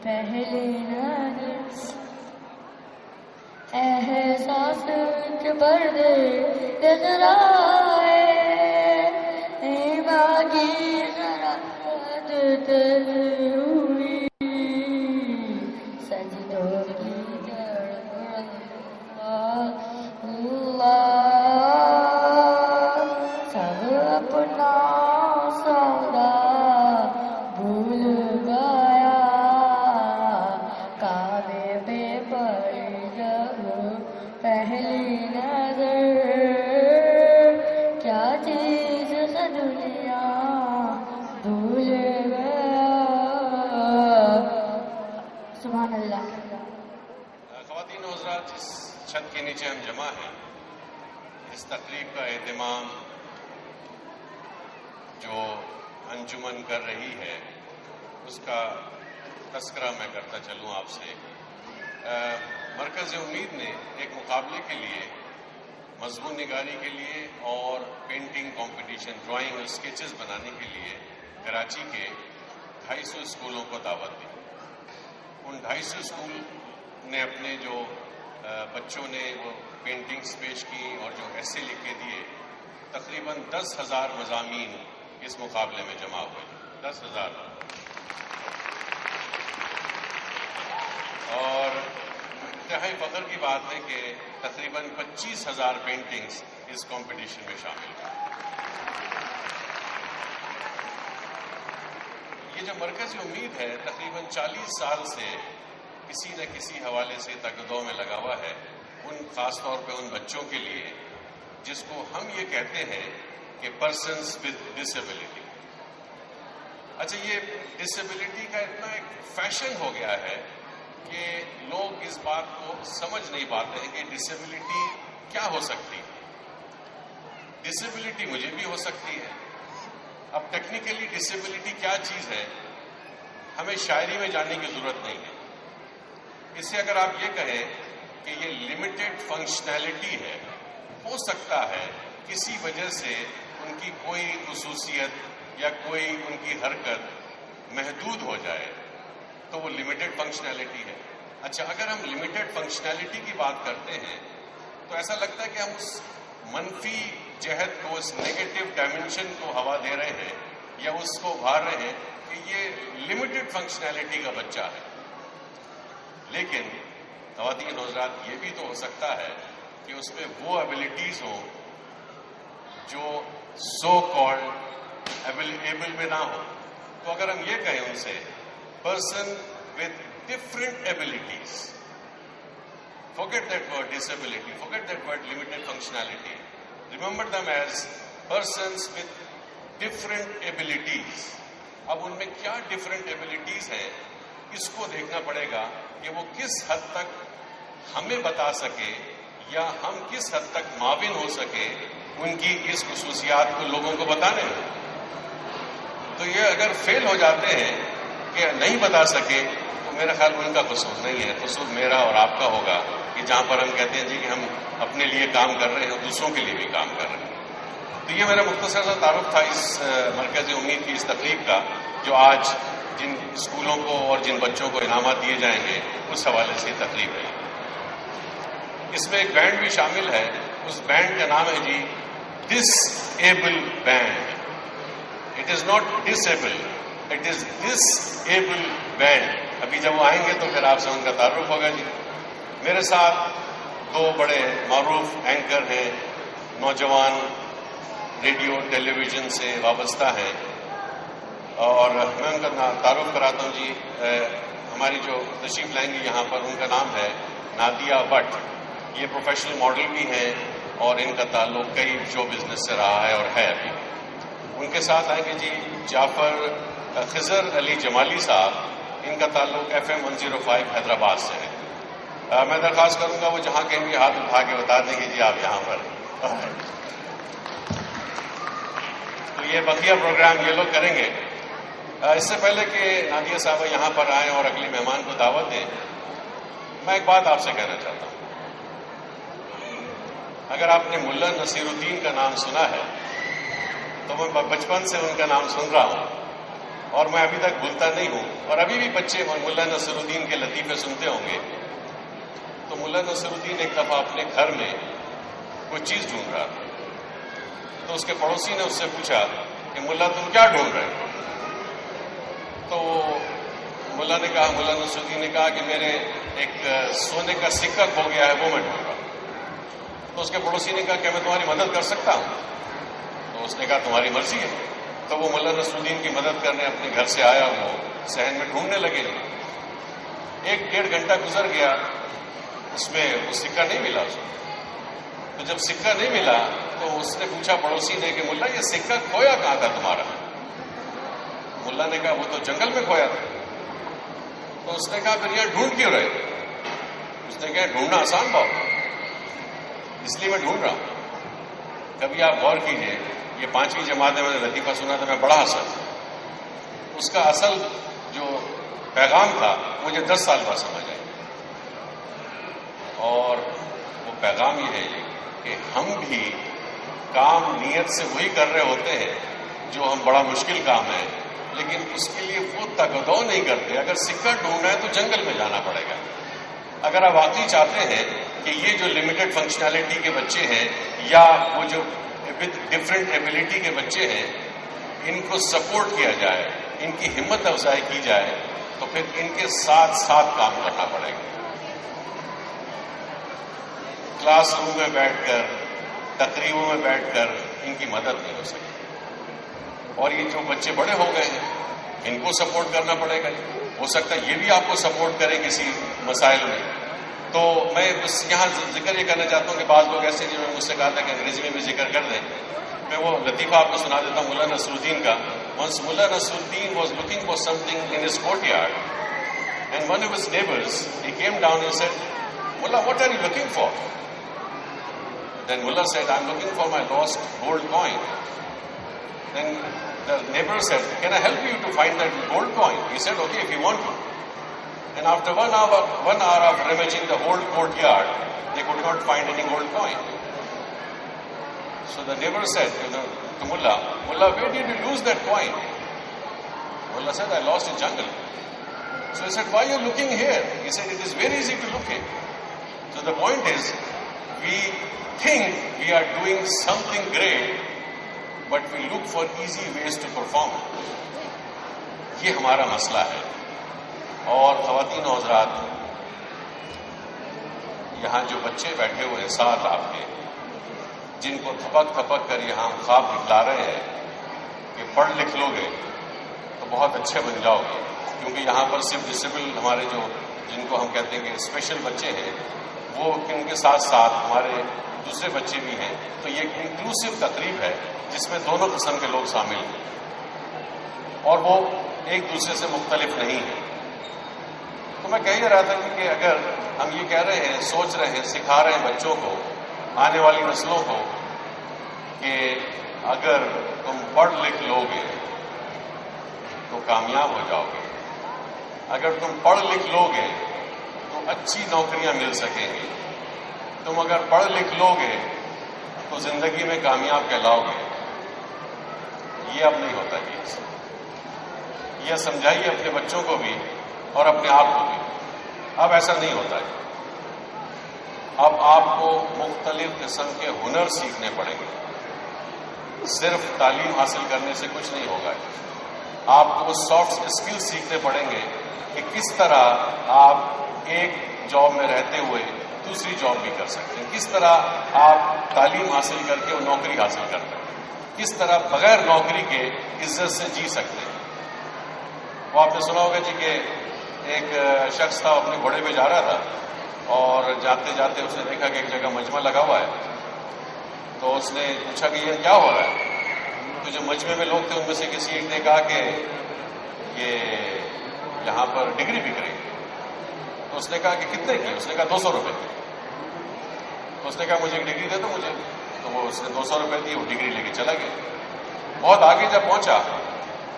پہلی نظر احساس کے پردے نظر آئے، ایما کی شرارت تیری ہوئی، سجدوں کی جڑ اللہ سب اپنا سودا بھول گیا، کعبے پہ پڑی جب پہلی نظر، کیا چیز ہے دنیا بھول گیا۔ سبحان اللہ۔ خواتین و حضرات، جس چھت کے نیچے ہم جمع ہیں، اس تقریب کا اہتمام جو انجمن کر رہی ہے اس کا تذکرہ میں کرتا چلوں آپ سے۔ مرکز امید نے ایک مقابلے کے لیے، مضمون نگاری کے لیے اور پینٹنگ کمپٹیشن، ڈرائنگ اور اسکیچز بنانے کے لیے کراچی کے 250 اسکولوں کو دعوت دی۔ ان 250 اسکول نے اپنے جو بچوں نے وہ پینٹنگز پیش کی اور جو ایسے لکھ کے دیے، تقریباً 10,000 مضامین اس مقابلے میں جمع ہوئے۔ 10,000۔ اور انتہائی فخر کی بات ہے کہ تقریباً 25,000 پینٹنگز اس کمپٹیشن میں شامل ہیں۔ یہ جو مرکز امید ہے تقریباً 40 سال سے کسی نہ کسی حوالے سے تقدوں میں لگا ہوا ہے، خاص طور پہ ان بچوں کے لیے جس کو ہم یہ کہتے ہیں کہ پرسنز ود ڈسیبلٹی۔ اچھا، یہ ڈسیبلٹی کا اتنا ایک فیشن ہو گیا ہے کہ لوگ اس بات کو سمجھ نہیں پاتے ہیں کہ ڈسیبلٹی کیا ہو سکتی ہے۔ ڈسیبلٹی مجھے بھی ہو سکتی ہے۔ اب ٹیکنیکلی ڈسیبلٹی کیا چیز ہے ہمیں شاعری میں جاننے کی ضرورت نہیں ہے۔ اس سے اگر آپ یہ کہیں کہ یہ لمیٹڈ فنکشنالٹی ہے، ہو سکتا ہے کسی وجہ سے ان کی کوئی خصوصیت یا کوئی ان کی حرکت محدود ہو جائے تو وہ لمیٹڈ فنکشنالٹی ہے۔ اچھا، اگر ہم لمیٹڈ فنکشنالٹی کی بات کرتے ہیں تو ایسا لگتا ہے کہ ہم اس منفی جہت کو، اس نیگیٹو ڈائمنشن کو ہوا دے رہے ہیں یا اس کو ابھار رہے ہیں کہ یہ لمیٹڈ فنکشنالٹی کا بچہ ہے۔ لیکن خواتین حضرات، یہ بھی تو ہو سکتا ہے کہ اس میں وہ ایبلٹیز ہوں جو سو کالڈ ایبل میں نہ ہو۔ تو اگر ہم یہ کہیں ان سے person with different abilities, forget that word disability, forget that word limited functionality, remember them as persons with different abilities۔ اب ان میں کیا different abilities ہیں اس کو دیکھنا پڑے گا کہ وہ کس حد تک ہمیں بتا سکے یا ہم کس حد تک معاون ہو سکے ان کی اس خصوصیات کو لوگوں کو بتانے میں۔ تو یہ اگر فیل ہو جاتے ہیں کہ نہیں بتا سکے تو میرا خیال ان کا قصور نہیں ہے، قصور میرا اور آپ کا ہوگا کہ جہاں پر ہم کہتے ہیں جی کہ ہم اپنے لیے کام کر رہے ہیں، دوسروں کے لیے بھی کام کر رہے ہیں۔ تو یہ میرا مختصر سا تعارف تھا اس مرکز امید کی اس تقریب کا، جو آج جن اسکولوں کو اور جن بچوں کو انعامات دیے جائیں گے اس حوالے سے تقریب ہے۔ اس میں ایک بینڈ بھی شامل ہے، اس بینڈ کا نام ہے جی disable band. It is not disable, it is disable band. ابھی جب وہ آئیں گے تو پھر آپ سے ان کا تعارف ہوگا جی۔ میرے ساتھ دو بڑے معروف اینکر ہیں، نوجوان ریڈیو ٹیلی ویژن سے وابستہ ہیں، اور میں ان کا تعارف کراتا ہوں جی۔ ہماری جو تشریف لائیں گی یہاں پر، ان کا نام ہے نادیہ بٹ۔ یہ پروفیشنل ماڈل بھی ہیں اور ان کا تعلق کئی شو بزنس سے رہا ہے اور ہے ابھی۔ ان کے ساتھ آئیں گے جی جعفر خضر علی جمالی صاحب، ان کا تعلق FM 105 حیدرآباد سے ہے۔ میں درخواست کروں گا وہ جہاں کہیں بھی ہاتھ اٹھا کے بتا دیں گے جی آپ یہاں پر۔ تو یہ بقیہ پروگرام یہ لوگ کریں گے۔ اس سے پہلے کہ نادیہ صاحبہ یہاں پر آئیں اور اگلے مہمان کو دعوت دیں، میں ایک بات آپ سے کہنا چاہتا ہوں۔ اگر آپ نے ملا نصیر الدین کا نام سنا ہے تو میں بچپن سے ان کا نام سن رہا ہوں، اور میں ابھی تک بھولتا نہیں ہوں. اور ابھی بھی بچے ملا نصر الدین کے لطیفے سنتے ہوں گے. تو ملا نصر الدین ایک دفعہ اپنے گھر میں کوئی چیز ڈھونڈ رہا تھا. تو اس کے پڑوسی نے اس سے پوچھا کہ ملا تم کیا ڈھونڈ رہے ہو؟ تو ملا نصر الدین نے کہا کہ میرے ایک سونے کا سکہ کھو گیا ہے، وہ میں ڈھونڈ رہا ہوں. تو اس کے پڑوسی نے کہا کہ میں تمہاری مدد کر سکتا ہوں؟ تو اس نے کہا تمہاری مرضی ہے. تو وہ ملا نصر الدین کی مدد کرنے اپنے گھر سے آیا، وہ صحن میں ڈھونڈنے لگے. 1-1.5 گھنٹہ گزر گیا، اس میں وہ سکہ نہیں ملا اس کو. تو جب سکہ نہیں ملا تو اس نے پوچھا پڑوسی نے کہ ملا یہ سکہ کھویا کہاں تھا تمہارا؟ ملا نے کہا وہ تو جنگل میں کھویا تھا. تو اس نے کہا پھر یہاں ڈھونڈ کیوں رہے؟ اس نے کہا ڈھونڈنا آسان بات، اس لیے میں ڈھونڈ رہا ہوں. کبھی آپ غور کیجئے، یہ 5ویں جماعت میں نے لطیفہ سنا تھا، میں بڑا ہنسا. اس کا اصل جو پیغام تھا مجھے 10 سال بعد سمجھ آیا. اور وہ پیغام یہ ہے کہ ہم بھی کام نیت سے وہی کر رہے ہوتے ہیں جو ہم بڑا مشکل کام ہے، لیکن اس کے لیے وہ تگدو نہیں کرتے. اگر سکہ ڈھونڈنا ہے تو جنگل میں جانا پڑے گا. اگر آپ واقعی چاہتے ہیں کہ یہ جو لمیٹڈ فنکشنالٹی کے بچے ہیں یا وہ جو ود ڈفرینٹ ایبلٹی کے بچے ہیں، ان کو سپورٹ کیا جائے، ان کی ہمت افزائی کی جائے، تو پھر ان کے ساتھ ساتھ کام کرنا پڑے گا. کلاس روم میں بیٹھ کر، تقریبوں میں بیٹھ کر ان کی مدد نہیں ہو سکتی. اور یہ جو بچے بڑے ہو گئے ہیں ان کو سپورٹ کرنا پڑے گا. ہو سکتا ہے یہ بھی آپ کو سپورٹ کرے کسی مسائل میں. تو میں بس یہاں ذکر یہ کرنا چاہتا ہوں کہ بعض لوگ ایسے جنہوں نے مجھ سے کہا تھا کہ انگریزی میں بھی ذکر کر دیں. میں وہ لطیفہ آپ کو سنا دیتا ہوں ملا نصر الدین کا. Once Mullah Nasruddin was looking for something in his courtyard, and one of his neighbors, he came down and said, Mullah, what are you looking for? Then Mullah said, I'm looking for my lost gold coin. Then the neighbor said, can I help you to find that gold coin? He said, okay, if you want to. And after 1 hour of rummaging the whole courtyard, they could not find any gold coin. So the neighbor said to Mullah, where did you lose that coin? Mullah said, I lost in jungle. So he said, why are you looking here? He said, it is very easy to look here. So the point is, we think we are doing something great, but we look for easy ways to perform it. یہ ہمارا مسئلہ ہے. اور خواتین و حضرات، یہاں جو بچے بیٹھے ہوئے ہیں ساتھ آپ کے، جن کو تھپک تھپک کر یہاں ہم خواب دکھلا رہے ہیں کہ پڑھ لکھ لو گے تو بہت اچھے بن جاؤ گے، کیونکہ یہاں پر صرف ڈسیبل ہمارے جو جن کو ہم کہتے ہیں کہ اسپیشل بچے ہیں، وہ ان کے ساتھ ساتھ ہمارے دوسرے بچے بھی ہیں. تو یہ ایک انکلوسیو تقریب ہے جس میں دونوں قسم کے لوگ شامل ہیں اور وہ ایک دوسرے سے مختلف نہیں ہیں. تو میں کہہ رہا تھا کہ اگر ہم یہ کہہ رہے ہیں، سوچ رہے ہیں، سکھا رہے ہیں بچوں کو، آنے والی نسلوں کو، کہ اگر تم پڑھ لکھ لو گے تو کامیاب ہو جاؤ گے، اگر تم پڑھ لکھ لو گے تو اچھی نوکریاں مل سکیں گی، تم اگر پڑھ لکھ لو گے تو زندگی میں کامیاب کہلاؤ گے. یہ اب نہیں ہوتا. یہ سمجھائیے اپنے بچوں کو بھی اور اپنے آپ کو بھی. اب ایسا نہیں ہوتا ہے. اب آپ کو مختلف قسم کے ہنر سیکھنے پڑیں گے. صرف تعلیم حاصل کرنے سے کچھ نہیں ہوگا. آپ کو سافٹ اسکل سیکھنے پڑیں گے کہ کس طرح آپ ایک جاب میں رہتے ہوئے دوسری جاب بھی کر سکتے ہیں، کس طرح آپ تعلیم حاصل کر کے وہ نوکری حاصل کرتے ہیں، کس طرح بغیر نوکری کے عزت سے جی سکتے ہیں. وہ آپ نے سنا ہوگا جی کہ ایک شخص تھا، اپنے گھوڑے پہ جا رہا تھا اور جاتے جاتے اس نے دیکھا کہ ایک جگہ مجمع لگا ہوا ہے. تو اس نے پوچھا کہ یہ کیا ہو رہا ہے. تو جو مجمع میں لوگ تھے ان میں سے کسی ایک نے کہا کہ یہ یہاں پر ڈگری بک رہی. تو اس نے کہا کہ کتنے کی؟ اس نے کہا 200 روپے کی. تو اس نے کہا مجھے ایک ڈگری دے دو مجھے. تو وہ اس نے 200 روپے دی، وہ ڈگری لے کے چلا گیا. بہت آگے جب پہنچا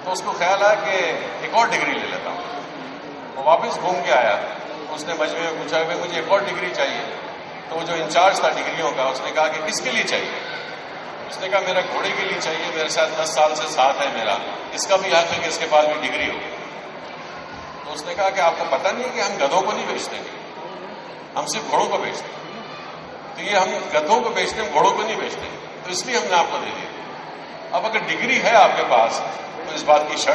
تو اس کو خیال آیا کہ ایک اور ڈگری لے لیتا ہوں. وہ واپس گھوم کے آیا. اس نے مجمع میں پوچھا کہ مجھے ایک اور ڈگری چاہیے. تو وہ جو انچارج تھا ڈگریوں کا، اس نے کہا کہ کس کے لیے چاہیے؟ اس نے کہا میرا گھوڑے کے لیے چاہیے، میرے ساتھ 10 سال سے ساتھ ہے میرا، اس کا بھی حق ہے کہ اس کے پاس بھی ڈگری ہو۔ تو اس نے کہا کہ آپ کو پتہ نہیں کہ ہم گدھوں کو نہیں بیچتے ہیں، ہم صرف گھوڑوں کو بیچتے ہیں، تو یہ ہم گدھوں کو بیچتے ہیں، گھوڑوں کو نہیں بیچتے، تو اس لیے ہم نے آپ کو دے دیا۔ اب اگر ڈگری ہے آپ کے پاس تو اس بات کی شرط